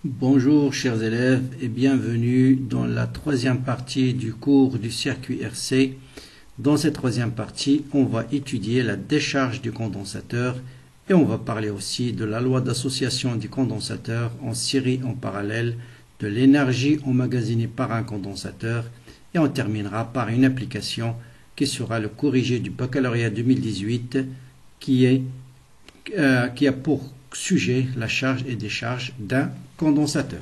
Bonjour chers élèves et bienvenue dans la troisième partie du cours du circuit RC. Dans cette troisième partie, on va étudier la décharge du condensateur et on va parler aussi de la loi d'association du condensateur en série en parallèle, de l'énergie emmagasinée par un condensateur et on terminera par une application qui sera le corrigé du baccalauréat 2018 qui a pour sujet la charge et décharge d'un condensateur.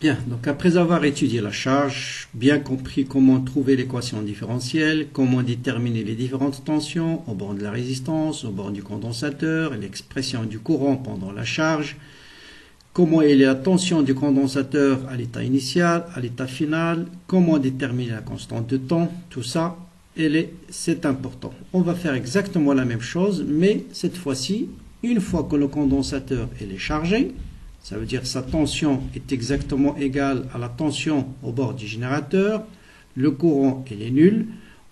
Bien, donc après avoir étudié la charge, bien compris comment trouver l'équation différentielle, comment déterminer les différentes tensions au bord de la résistance, au bord du condensateur, l'expression du courant pendant la charge, comment est la tension du condensateur à l'état initial, à l'état final, comment déterminer la constante de temps, tout ça, c'est important. On va faire exactement la même chose, mais cette fois-ci, une fois que le condensateur est chargé, ça veut dire que sa tension est exactement égale à la tension au bord du générateur, le courant est nul,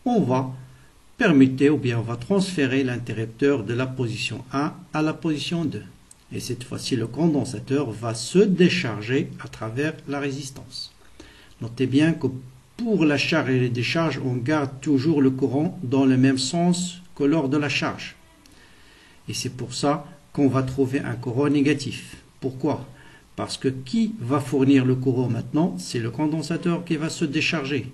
on va permuter ou bien on va transférer l'interrupteur de la position 1 à la position 2. Et cette fois-ci, le condensateur va se décharger à travers la résistance. Notez bien que pour la charge et les décharges, on garde toujours le courant dans le même sens que lors de la charge. Et c'est pour ça qu'on va trouver un courant négatif. Pourquoi? Parce que qui va fournir le courant maintenant? C'est le condensateur qui va se décharger.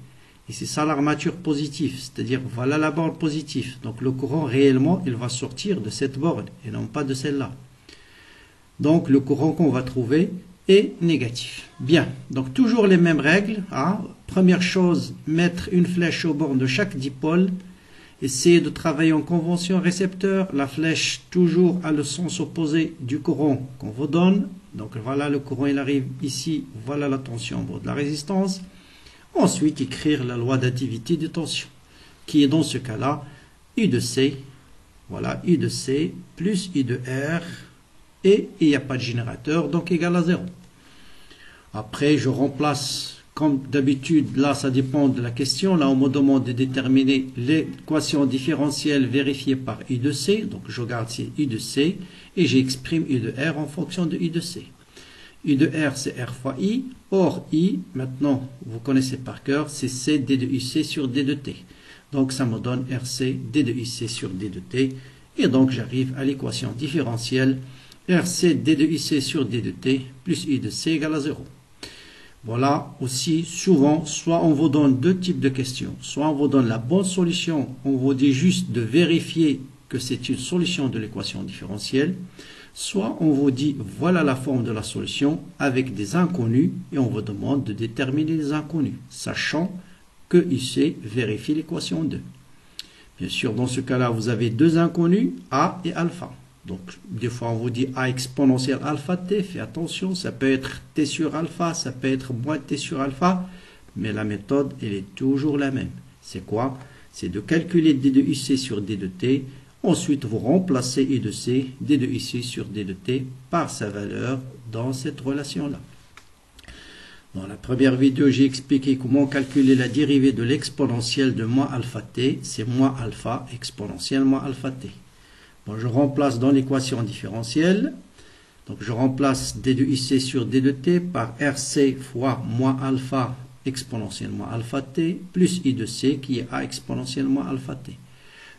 Et c'est ça l'armature positive, c'est-à-dire voilà la borne positive. Donc le courant réellement, il va sortir de cette borne et non pas de celle-là. Donc le courant qu'on va trouver est négatif. Bien, donc toujours les mêmes règles. Première chose, mettre une flèche au bord de chaque dipôle. Essayez de travailler en convention récepteur. La flèche toujours à le sens opposé du courant qu'on vous donne. Donc voilà, le courant il arrive ici. Voilà la tension au bord de la résistance. Ensuite, écrire la loi d'additivité de tension, qui est dans ce cas-là I de C. Voilà, I de C plus I de R. Et il n'y a pas de générateur, donc égal à 0. Après, je remplace... Comme d'habitude, là, ça dépend de la question. Là, on me demande de déterminer l'équation différentielle vérifiée par I de C. Donc, je garde ici I de C et j'exprime I de R en fonction de I de C. I de R, c'est R fois I. Or, I, maintenant, vous connaissez par cœur, c'est C D de IC sur D de T. Donc, ça me donne RC D de IC sur D de T. Et donc, j'arrive à l'équation différentielle RC D de IC sur D de T plus I de C égale à 0. Voilà aussi souvent, soit on vous donne deux types de questions, soit on vous donne la bonne solution, on vous dit juste de vérifier que c'est une solution de l'équation différentielle, soit on vous dit voilà la forme de la solution avec des inconnus et on vous demande de déterminer les inconnus, sachant que IC vérifie l'équation 2. Bien sûr, dans ce cas-là, vous avez deux inconnus, A et alpha. Donc, des fois, on vous dit A exponentielle alpha t, fais attention, ça peut être t sur alpha, ça peut être moins t sur alpha, mais la méthode, elle est toujours la même. C'est quoi? C'est de calculer d de ic sur d de t, ensuite vous remplacez I de c, d de ic sur d de t, par sa valeur dans cette relation-là. Dans la première vidéo, j'ai expliqué comment calculer la dérivée de l'exponentielle de moins alpha t, c'est moins alpha exponentielle moins alpha t. Bon, je remplace dans l'équation différentielle, donc je remplace d de ic sur d de t par rc fois moins alpha exponentielle moins alpha t plus I de c qui est a exponentielle moins alpha t.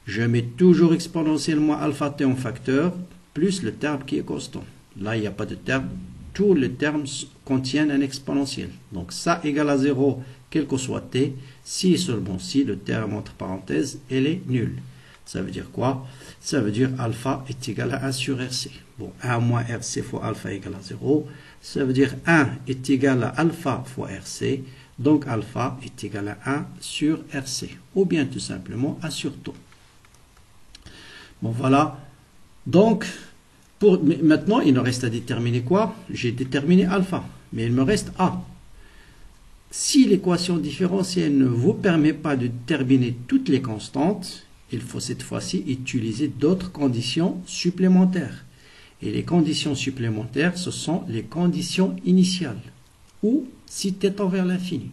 Je mets toujours exponentielle moins alpha t en facteur plus le terme qui est constant. Là, il n'y a pas de terme. Tous les termes contiennent un exponentiel. Donc ça égale à 0, quel que soit t, si et seulement si le terme entre parenthèses, elle est nulle. Ça veut dire quoi? Ça veut dire alpha est égal à 1 sur RC. Bon, 1 moins RC fois alpha égale à 0. Ça veut dire 1 est égal à alpha fois RC. Donc alpha est égal à 1 sur RC. Ou bien tout simplement 1 sur taux. Bon, voilà. Donc, maintenant, il me reste à déterminer quoi? J'ai déterminé alpha. Mais il me reste A. Si l'équation différentielle ne vous permet pas de déterminer toutes les constantes, il faut cette fois-ci utiliser d'autres conditions supplémentaires. Et les conditions supplémentaires, ce sont les conditions initiales, ou si t tend vers l'infini.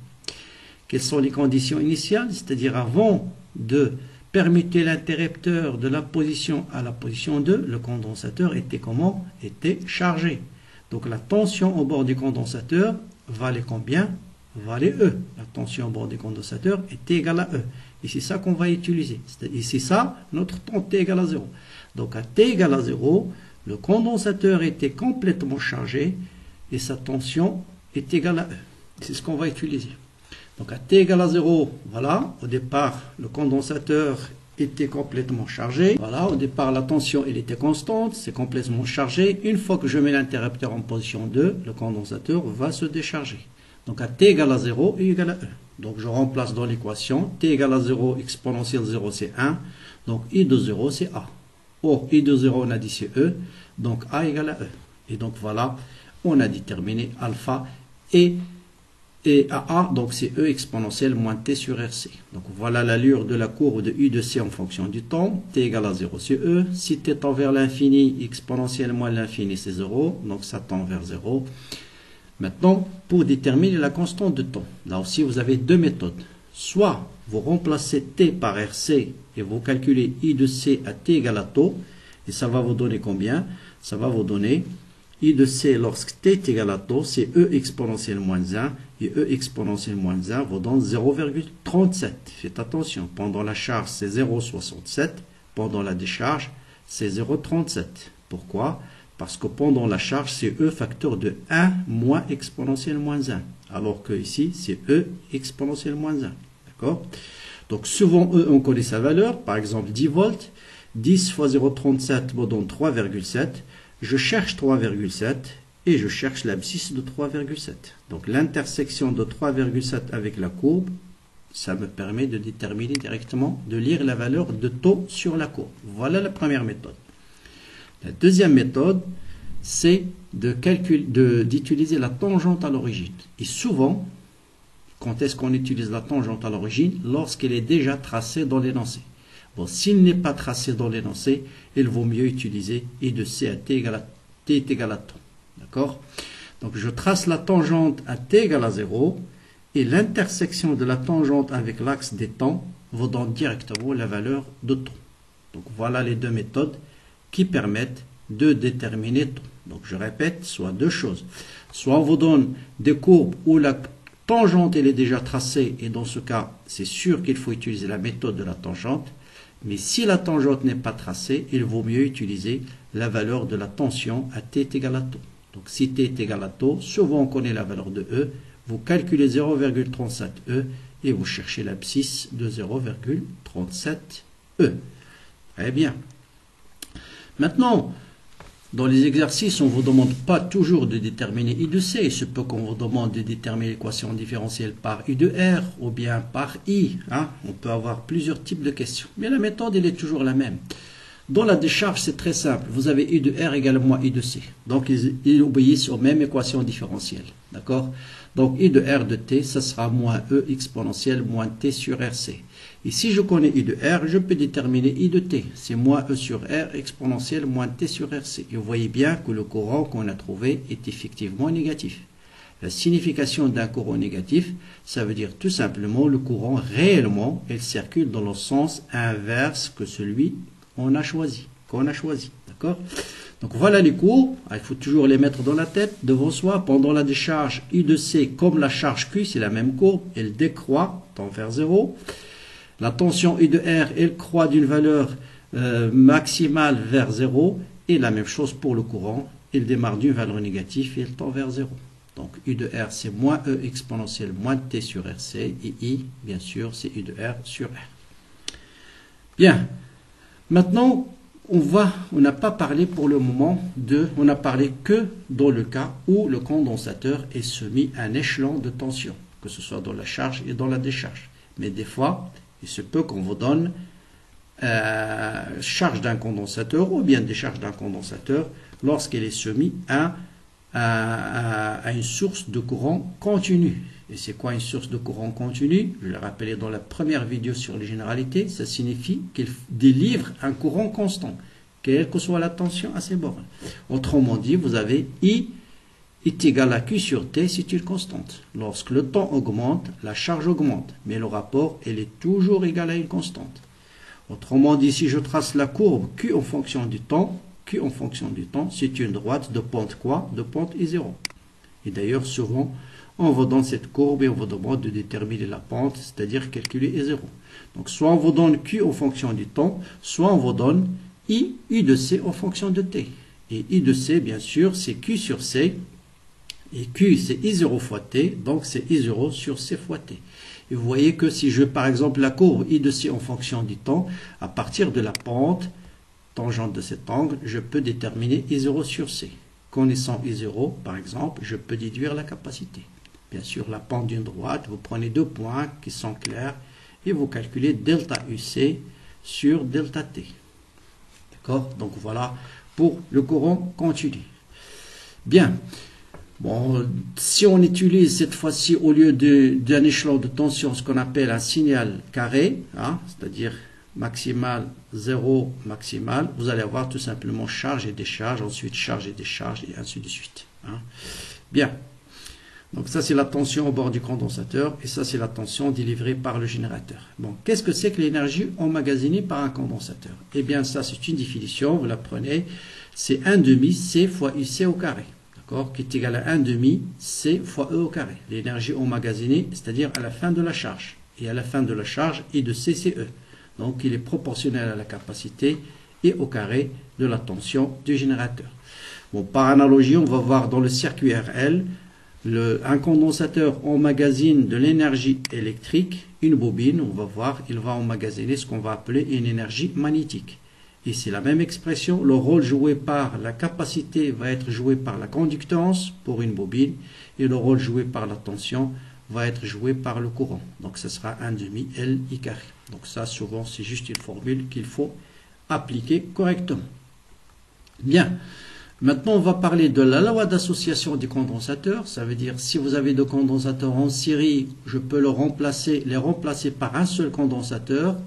Quelles sont les conditions initiales? C'est-à-dire avant de permuter l'interrupteur de la position à la position 2, le condensateur était comment? Était chargé. Donc la tension au bord du condensateur valait combien? Valait E. La tension au bord du condensateur était égale à E. Et c'est ça qu'on va utiliser. Et c'est ça, notre temps T égale à 0. Donc à T égale à 0, le condensateur était complètement chargé et sa tension est égale à E. C'est ce qu'on va utiliser. Donc à T égale à 0, voilà, au départ, le condensateur était complètement chargé. Voilà, au départ, la tension, elle était constante, c'est complètement chargé. Une fois que je mets l'interrupteur en position 2, le condensateur va se décharger. Donc à T égale à 0, I égale à E. Donc je remplace dans l'équation, T égale à 0, exponentielle 0, c'est 1. Donc I de 0, c'est A. Or, I de 0, on a dit c'est E. Donc A égale à E. Et donc voilà, on a déterminé alpha et à A, donc c'est E exponentielle moins T sur RC. Donc voilà l'allure de la courbe de U de C en fonction du temps. T égale à 0, c'est E. Si T tend vers l'infini, exponentielle moins l'infini, c'est 0. Donc ça tend vers 0. Maintenant, pour déterminer la constante de temps, là aussi vous avez deux méthodes. Soit vous remplacez T par RC et vous calculez I de C à T égale à taux. Et ça va vous donner combien? Ça va vous donner I de C lorsque T est égal à taux, c'est E exponentielle moins 1. Et E exponentielle moins 1 vous donne 0,37. Faites attention, pendant la charge c'est 0,67. Pendant la décharge c'est 0,37. Pourquoi? Parce que pendant la charge, c'est E facteur de 1 moins exponentielle moins 1. Alors que ici, c'est E exponentielle moins 1. D'accord? Donc, souvent, E, on connaît sa valeur. Par exemple, 10 volts. 10 fois 0,37 me donne 3,7. Je cherche 3,7 et je cherche l'abscisse de 3,7. Donc, l'intersection de 3,7 avec la courbe, ça me permet de déterminer directement, de lire la valeur de taux sur la courbe. Voilà la première méthode. La deuxième méthode, c'est d'utiliser la tangente à l'origine. Et souvent, quand est-ce qu'on utilise la tangente à l'origine? Lorsqu'elle est déjà tracée dans l'énoncé. Bon, s'il n'est pas tracé dans l'énoncé, il vaut mieux utiliser I de C à T égale à T est égal à taux. D'accord? Donc je trace la tangente à T égale à 0 et l'intersection de la tangente avec l'axe des temps vous donne directement la valeur de taux. Donc voilà les deux méthodes qui permettent de déterminer taux. Donc je répète, soit deux choses. Soit on vous donne des courbes où la tangente elle est déjà tracée et dans ce cas, c'est sûr qu'il faut utiliser la méthode de la tangente. Mais si la tangente n'est pas tracée, il vaut mieux utiliser la valeur de la tension à T est égal à taux. Donc si T est égal à taux, souvent on connaît la valeur de E, vous calculez 0,37 E et vous cherchez l'abscisse de 0,37 E. Très bien. Maintenant, dans les exercices, on ne vous demande pas toujours de déterminer I de C. Il se peut qu'on vous demande de déterminer l'équation différentielle par I de R ou bien par I. On peut avoir plusieurs types de questions. Mais la méthode, elle est toujours la même. Dans la décharge, c'est très simple. Vous avez I de R égale moins I de C. Donc, ils obéissent aux mêmes équations différentielles. D'accord? Donc, I de R de T, ça sera moins E exponentielle moins T sur RC. Et si je connais I de R, je peux déterminer I de T. C'est moins E sur R exponentielle moins T sur RC. Et vous voyez bien que le courant qu'on a trouvé est effectivement négatif. La signification d'un courant négatif, ça veut dire tout simplement le courant réellement, il circule dans le sens inverse que celui qu'on a choisi. D'accord? Donc voilà les courbes. Il faut toujours les mettre dans la tête, devant soi. Pendant la décharge, I de C, comme la charge Q, c'est la même courbe. Elle décroît, tend vers 0. La tension I de R, elle croît d'une valeur maximale vers 0. Et la même chose pour le courant. Il démarre d'une valeur négative et elle tend vers 0. Donc I de R, c'est moins E exponentielle moins T sur RC. Et I, bien sûr, c'est I de R sur R. Bien. Maintenant, on n'a pas parlé pour le moment on n'a parlé que dans le cas où le condensateur est soumis à un échelon de tension, que ce soit dans la charge et dans la décharge. Mais des fois, il se peut qu'on vous donne charge d'un condensateur ou bien décharge d'un condensateur lorsqu'elle est soumise à une source de courant continu. Et c'est quoi une source de courant continu? Je l'ai rappelé dans la première vidéo sur les généralités. Ça signifie qu'il délivre un courant constant, quelle que soit la tension à ses bornes. Autrement dit, vous avez I est égal à Q sur T, c'est une constante. Lorsque le temps augmente, la charge augmente. Mais le rapport, elle est toujours égal à une constante. Autrement dit, si je trace la courbe Q en fonction du temps, Q en fonction du temps, c'est une droite de pente quoi? De pente I0. Et d'ailleurs, souvent, on va dans cette courbe et on vous demande de déterminer la pente, c'est-à-dire calculer I0. Donc, soit on vous donne Q en fonction du temps, soit on vous donne I de C en fonction de T. Et I de C, bien sûr, c'est Q sur C. Et Q, c'est I0 fois T, donc c'est I0 sur C fois T. Et vous voyez que si je, par exemple, la courbe I de C en fonction du temps, à partir de la pente tangente de cet angle, je peux déterminer I0 sur C. Connaissant I0, par exemple, je peux déduire la capacité. Bien sûr, la pente d'une droite, vous prenez deux points qui sont clairs et vous calculez delta UC sur delta T. D'accord? Donc voilà pour le courant continu. Bien. Bon, si on utilise cette fois-ci, au lieu d'un échelon de tension, ce qu'on appelle un signal carré, hein, c'est-à-dire maximal, 0, maximal, vous allez avoir tout simplement charge et décharge, ensuite charge et décharge, et ainsi de suite. Hein. Bien. Donc ça, c'est la tension au bord du condensateur, et ça, c'est la tension délivrée par le générateur. Bon, qu'est-ce que c'est que l'énergie emmagasinée par un condensateur? Eh bien, ça, c'est une définition, vous la prenez, c'est 1/2 C fois UC au carré. Qui est égal à 1/2 C fois E au carré. L'énergie emmagasinée, c'est-à-dire à la fin de la charge. Et à la fin de la charge, I de C, c'est E. Donc, il est proportionnel à la capacité et au carré de la tension du générateur. Bon, par analogie, on va voir dans le circuit RL, un condensateur emmagasine de l'énergie électrique, une bobine, on va voir, il va emmagasiner ce qu'on va appeler une énergie magnétique. Et c'est la même expression, le rôle joué par la capacité va être joué par la conductance pour une bobine et le rôle joué par la tension va être joué par le courant. Donc ce sera 1/2 L I carré. Donc ça souvent c'est juste une formule qu'il faut appliquer correctement. Bien, maintenant on va parler de la loi d'association des condensateurs. Ça veut dire si vous avez deux condensateurs en série, je peux les remplacer par un seul condensateur.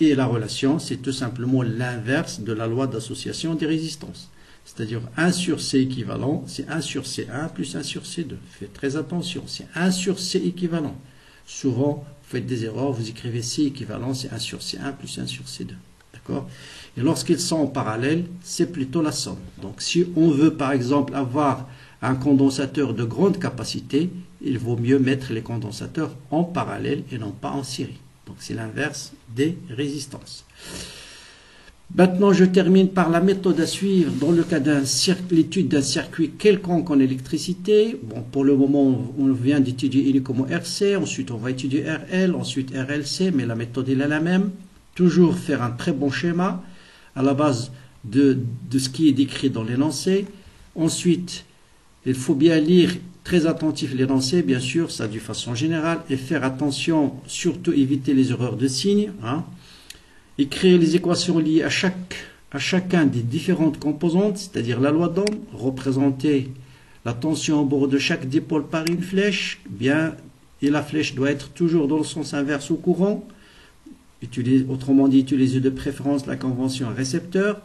Et la relation, c'est tout simplement l'inverse de la loi d'association des résistances. C'est-à-dire 1 sur C équivalent, c'est 1 sur C1 plus 1 sur C2. Faites très attention, c'est 1 sur C équivalent. Souvent, vous faites des erreurs, vous écrivez C équivalent, c'est 1 sur C1 plus 1 sur C2. D'accord? Et lorsqu'ils sont en parallèle, c'est plutôt la somme. Donc si on veut par exemple avoir un condensateur de grande capacité, il vaut mieux mettre les condensateurs en parallèle et non pas en série. Donc c'est l'inverse des résistances. Maintenant, je termine par la méthode à suivre dans le cas de l'étude d'un circuit quelconque en électricité. Bon, pour le moment, on vient d'étudier uniquement RC, ensuite on va étudier RL, ensuite RLC, mais la méthode est la même. Toujours faire un très bon schéma à la base de ce qui est décrit dans l'énoncé. Ensuite, il faut bien lire très attentif l'énoncé, bien sûr, ça de façon générale, et faire attention, surtout éviter les erreurs de signes. Hein. Écrire les équations liées à chacun des différentes composantes, c'est-à-dire la loi d'Ohm, représenter la tension au bord de chaque dipôle par une flèche, bien, et la flèche doit être toujours dans le sens inverse au courant. Autrement dit, utiliser de préférence la convention récepteur.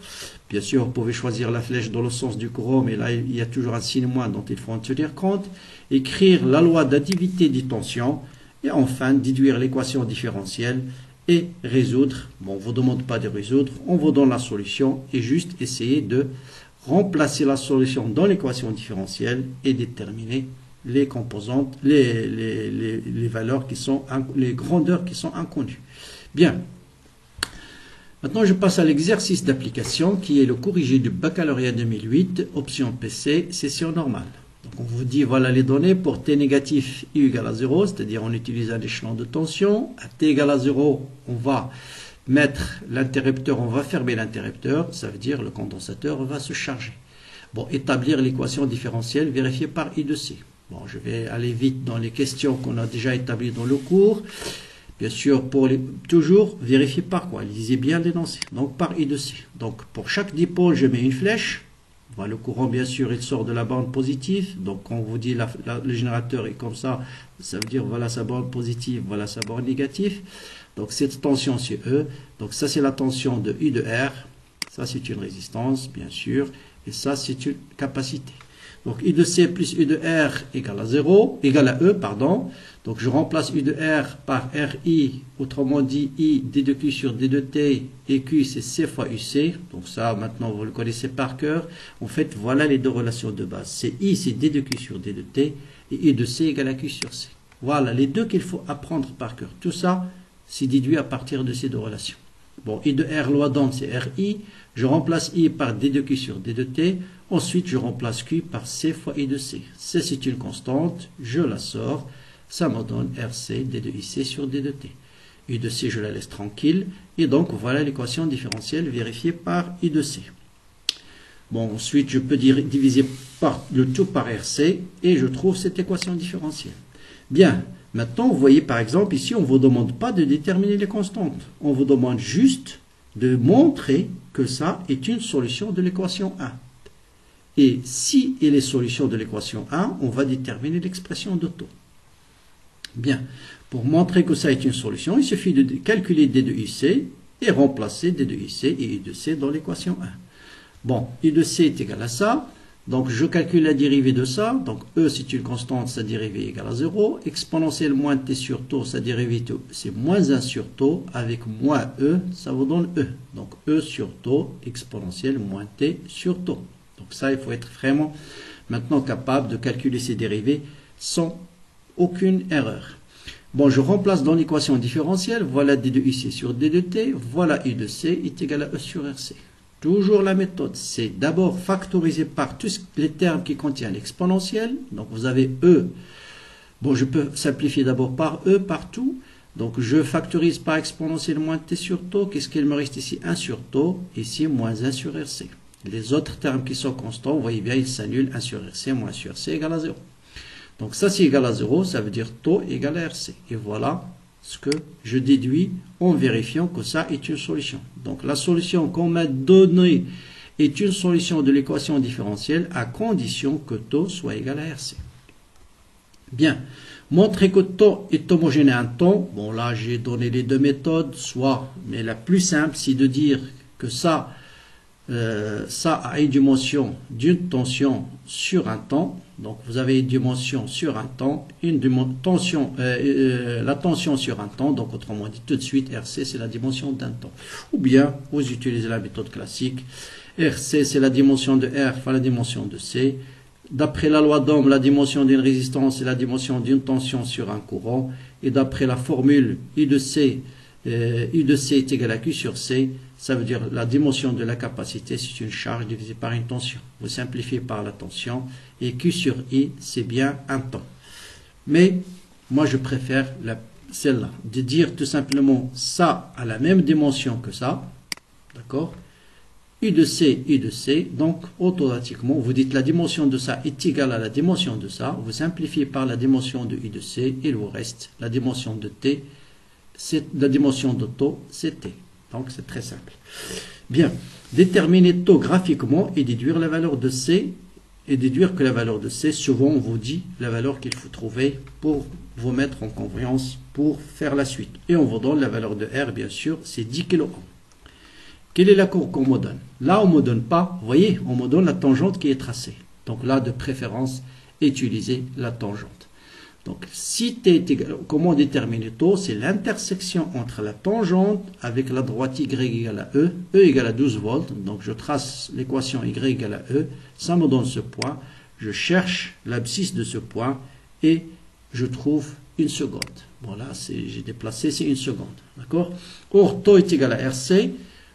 Bien sûr, vous pouvez choisir la flèche dans le sens du courant, mais là, il y a toujours un signe moins dont il faut en tenir compte. Écrire la loi d'additivité des tensions. Et enfin, déduire l'équation différentielle et résoudre. Bon, on ne vous demande pas de résoudre, on vous donne la solution et juste essayer de remplacer la solution dans l'équation différentielle et déterminer les composantes, les valeurs qui sont, les grandeurs qui sont inconnues. Bien. Maintenant, je passe à l'exercice d'application qui est le corrigé du baccalauréat 2008, option PC, session normale. Donc, on vous dit, voilà les données pour T négatif, I égale à 0, c'est-à-dire on utilise un échelon de tension. À T égale à 0, on va mettre l'interrupteur, on va fermer l'interrupteur, ça veut dire le condensateur va se charger. Bon, établir l'équation différentielle vérifiée par I de C. Bon, je vais aller vite dans les questions qu'on a déjà établies dans le cours. Bien sûr, toujours vérifier par quoi? Lisez bien l'énoncé. Donc, par I de C. Donc, pour chaque dipôle, je mets une flèche. Voilà, le courant, bien sûr, il sort de la bande positive. Donc, quand on vous dit le générateur est comme ça, ça veut dire voilà sa bande positive, voilà sa bande négative. Donc, cette tension, c'est E. Donc, ça, c'est la tension de I de R. Ça, c'est une résistance, bien sûr. Et ça, c'est une capacité. Donc I de C plus I de R égale à 0, égale à E, pardon. Donc je remplace U de R par RI, autrement dit I D de Q sur D de T, et Q c'est C fois UC. Donc ça maintenant vous le connaissez par cœur. En fait voilà les deux relations de base. C'est I c'est D de Q sur D de T, et I de C égale à Q sur C. Voilà les deux qu'il faut apprendre par cœur. Tout ça c'est déduit à partir de ces deux relations. Bon, I de R, loi d'Ohm, c'est RI. Je remplace I par D de Q sur D de T. Ensuite, je remplace Q par C fois I de C. C, c'est une constante. Je la sors. Ça me donne RC, D de IC sur D de T. I de C, je la laisse tranquille. Et donc, voilà l'équation différentielle vérifiée par I de C. Bon, ensuite, je peux diviser le tout par RC. Et je trouve cette équation différentielle. Bien. Maintenant, vous voyez par exemple, ici, on ne vous demande pas de déterminer les constantes. On vous demande juste de montrer que ça est une solution de l'équation 1. Et si elle est solution de l'équation 1, on va déterminer l'expression de taux. Bien, pour montrer que ça est une solution, il suffit de calculer D de IC et remplacer D de IC et I de C dans l'équation 1. Bon, I de C est égal à ça. Donc, je calcule la dérivée de ça. Donc, E, c'est une constante, sa dérivée est égale à 0. Exponentielle moins t sur taux, sa dérivée, c'est moins 1 sur taux. Avec moins E, ça vous donne E. Donc, E sur taux, exponentielle moins t sur taux. Donc, ça, il faut être vraiment maintenant capable de calculer ces dérivées sans aucune erreur. Bon, je remplace dans l'équation différentielle. Voilà D de IC sur D de T. Voilà I de C est égal à E sur RC. Toujours la méthode, c'est d'abord factoriser par tous les termes qui contiennent l'exponentielle. Donc vous avez E. Bon, je peux simplifier d'abord par E partout. Donc je factorise par exponentielle moins t sur taux. Qu'est-ce qu'il me reste ici? 1 sur taux. Ici, moins 1 sur RC. Les autres termes qui sont constants, vous voyez bien, ils s'annulent. 1 sur RC, moins 1 sur RC égale à 0. Donc ça, c'est égal à 0. Ça veut dire taux égale à RC. Et voilà ce que je déduis en vérifiant que ça est une solution. Donc la solution qu'on m'a donnée est une solution de l'équation différentielle à condition que taux soit égal à RC. Bien, montrer que taux est homogène à un temps. Bon là j'ai donné les deux méthodes, mais la plus simple c'est de dire que ça a une dimension d'une tension sur un temps. Donc vous avez une dimension sur un temps, la tension sur un temps, donc autrement dit tout de suite RC c'est la dimension d'un temps. Ou bien vous utilisez la méthode classique, RC c'est la dimension de R fois la dimension de C. D'après la loi d'Ohm, la dimension d'une résistance c'est la dimension d'une tension sur un courant. Et d'après la formule I de C est égal à Q sur C, ça veut dire la dimension de la capacité, c'est une charge divisée par une tension. Vous simplifiez par la tension, et Q sur I, c'est bien un temps. Mais, moi je préfère celle-là, de dire tout simplement ça a la même dimension que ça, d'accord? I de C, donc automatiquement, vous dites la dimension de ça est égale à la dimension de ça, vous simplifiez par la dimension de I de C, et il vous reste la dimension de T, la dimension de taux, c'est T. Donc c'est très simple. Bien, déterminer taux graphiquement et déduire la valeur de C, et déduire que la valeur de C, souvent on vous dit la valeur qu'il faut trouver pour vous mettre en confiance pour faire la suite. Et on vous donne la valeur de R, bien sûr, c'est 10 kΩ. Quelle est la courbe qu'on me donne? Là, on ne me donne pas, vous voyez, on me donne la tangente qui est tracée. Donc là, de préférence, utilisez la tangente. Donc, comment déterminer taux? C'est l'intersection entre la tangente avec la droite Y égale à E égale à 12 volts. Donc, je trace l'équation Y égale à E, ça me donne ce point. Je cherche l'abscisse de ce point et je trouve une seconde. Voilà, j'ai déplacé, c'est une seconde. D'accord? Or, taux est égal à RC.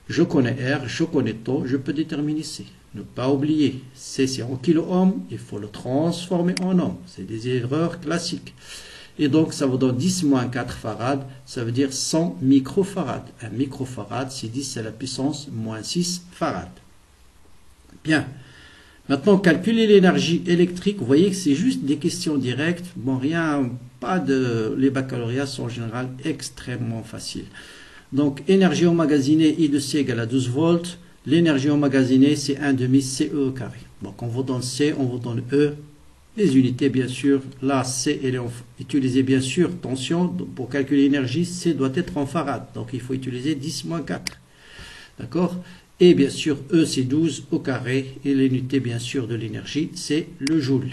Je connais R, je connais taux, je peux déterminer C. Ne pas oublier, C c'est en kilo-ohm, il faut le transformer en ohm. C'est des erreurs classiques. Et donc ça vous donne 10 moins 4 farad, ça veut dire 100 microfarad. Un microfarad, c'est 10 à la puissance moins 6 farad. Bien. Maintenant, calculer l'énergie électrique, vous voyez que c'est juste des questions directes. Bon, les baccalauréats sont en général extrêmement faciles. Donc, énergie emmagasinée, I de C égale à 12 volts. L'énergie emmagasinée, c'est 1 demi CE au carré. Donc, on vous donne C, on vous donne E. Les unités, bien sûr. Là, C, elle est utilisée, bien sûr, tension. Donc, pour calculer l'énergie, C doit être en farad. Donc, il faut utiliser 10 moins 4. D'accord? Et bien sûr, E c'est 12 au carré. Et l'unité bien sûr de l'énergie, c'est le joule.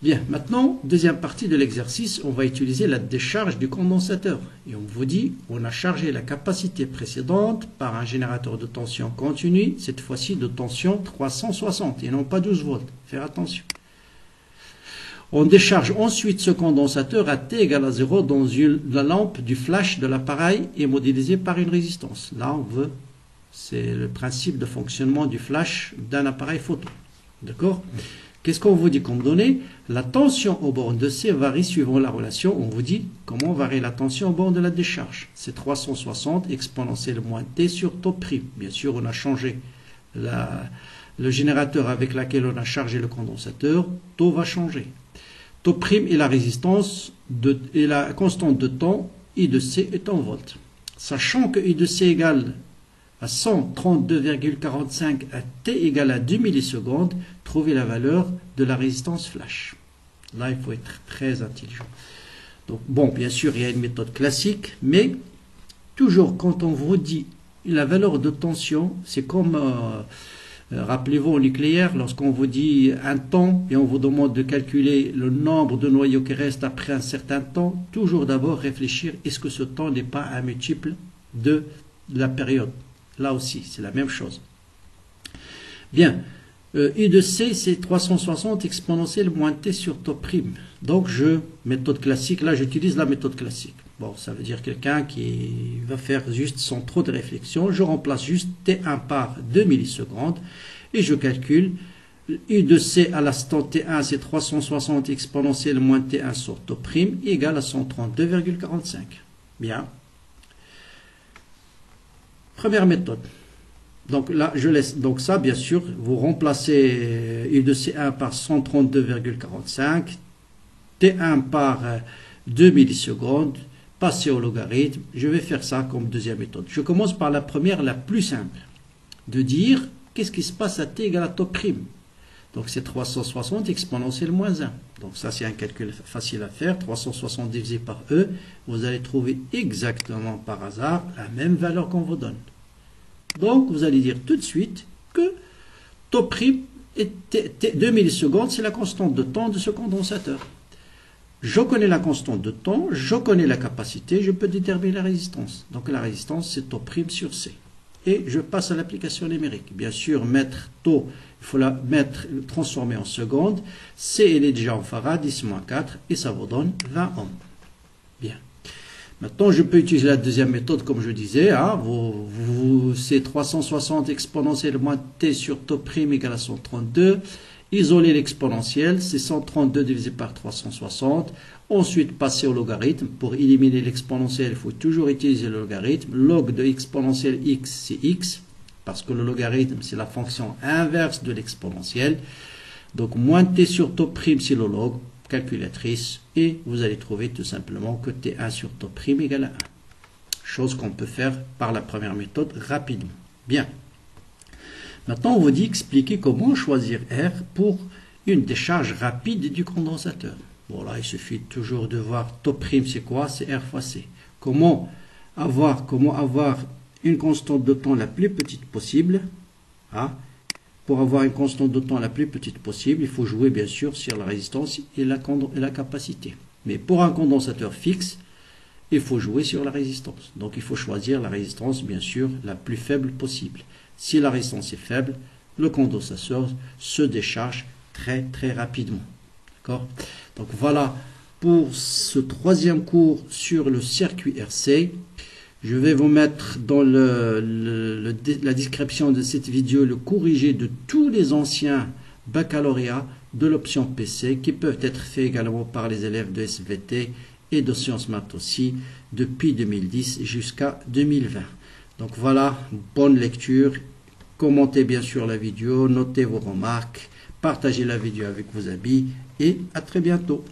Bien, maintenant, deuxième partie de l'exercice, on va utiliser la décharge du condensateur. Et on vous dit, on a chargé la capacité précédente par un générateur de tension continue, cette fois-ci de tension 360 et non pas 12 volts. Faire attention. On décharge ensuite ce condensateur à T égale à 0 dans la lampe du flash de l'appareil et modélisée par une résistance. Là, on veut, c'est le principe de fonctionnement du flash d'un appareil photo. D'accord ? Qu'est-ce qu'on vous dit comme donnée? La tension aux bornes de C varie suivant la relation. On vous dit comment varie la tension aux bornes de la décharge. C'est 360 exponentielle moins T sur taux prime. Bien sûr, on a changé le générateur avec lequel on a chargé le condensateur. Taux va changer. Taux prime est la résistance et la constante de temps. I de C est en volts. Sachant que I de C égale à 132,45 à T égale à 2 millisecondes, trouver la valeur de la résistance flash. Là, il faut être très intelligent. Donc, bon, bien sûr, il y a une méthode classique, mais toujours quand on vous dit la valeur de tension, c'est comme, rappelez-vous au nucléaire, lorsqu'on vous dit un temps et on vous demande de calculer le nombre de noyaux qui restent après un certain temps, toujours d'abord réfléchir, est-ce que ce temps n'est pas un multiple de la période? Là aussi, c'est la même chose. Bien, I de C, c'est 360 exponentielle moins T sur taux prime. Donc, méthode classique, là, j'utilise la méthode classique. Bon, ça veut dire quelqu'un qui va faire juste sans trop de réflexion. Je remplace juste T1 par 2 millisecondes et je calcule I de C à l'instant T1, c'est 360 exponentielle moins T1 sur taux prime égale à 132,45. Bien. Première méthode. Donc là, je laisse. Donc ça, bien sûr, vous remplacez I de C1 par 132,45, T1 par 2 millisecondes, passez au logarithme. Je vais faire ça comme deuxième méthode. Je commence par la première, la plus simple, de dire qu'est-ce qui se passe à T égale à taux prime. Donc c'est 360 exponentielle moins 1. Donc ça, c'est un calcul facile à faire. 360 divisé par E, vous allez trouver exactement par hasard la même valeur qu'on vous donne. Donc, vous allez dire tout de suite que taux prime est 2 millisecondes, c'est la constante de temps de ce condensateur. Je connais la constante de temps, je connais la capacité, je peux déterminer la résistance. Donc, la résistance, c'est taux prime sur C. Et je passe à l'application numérique. Bien sûr, mettre taux, il faut la transformer en secondes. C, elle est déjà en farad, 10-4, et ça vous donne 20 ohms. Bien. Maintenant, je peux utiliser la deuxième méthode, comme je disais. Hein, c'est 360 exponentielle moins T sur taux prime égale à 132. Isoler l'exponentielle, c'est 132 divisé par 360. Ensuite, passer au logarithme. Pour éliminer l'exponentielle, il faut toujours utiliser le logarithme. Log de exponentielle x, c'est x, parce que le logarithme, c'est la fonction inverse de l'exponentielle. Donc, moins T sur taux prime, c'est le log. Calculatrice, et vous allez trouver tout simplement que T1 sur taux prime égale à 1. Chose qu'on peut faire par la première méthode rapidement. Bien. Maintenant, on vous dit expliquer comment choisir R pour une décharge rapide du condensateur. Bon, là, il suffit toujours de voir taux prime, c'est quoi? C'est R fois C. Comment avoir une constante de temps la plus petite possible? Hein? Pour avoir une constante de temps la plus petite possible, il faut jouer bien sûr sur la résistance et la capacité. Mais pour un condensateur fixe, il faut jouer sur la résistance. Donc il faut choisir la résistance bien sûr la plus faible possible. Si la résistance est faible, le condensateur se décharge très très rapidement. D'accord? Donc voilà pour ce troisième cours sur le circuit RC. Je vais vous mettre dans la description de cette vidéo le corrigé de tous les anciens baccalauréats de l'option PC qui peuvent être faits également par les élèves de SVT et de Sciences Maths aussi depuis 2010 jusqu'à 2020. Donc voilà, bonne lecture. Commentez bien sûr la vidéo, notez vos remarques, partagez la vidéo avec vos amis et à très bientôt.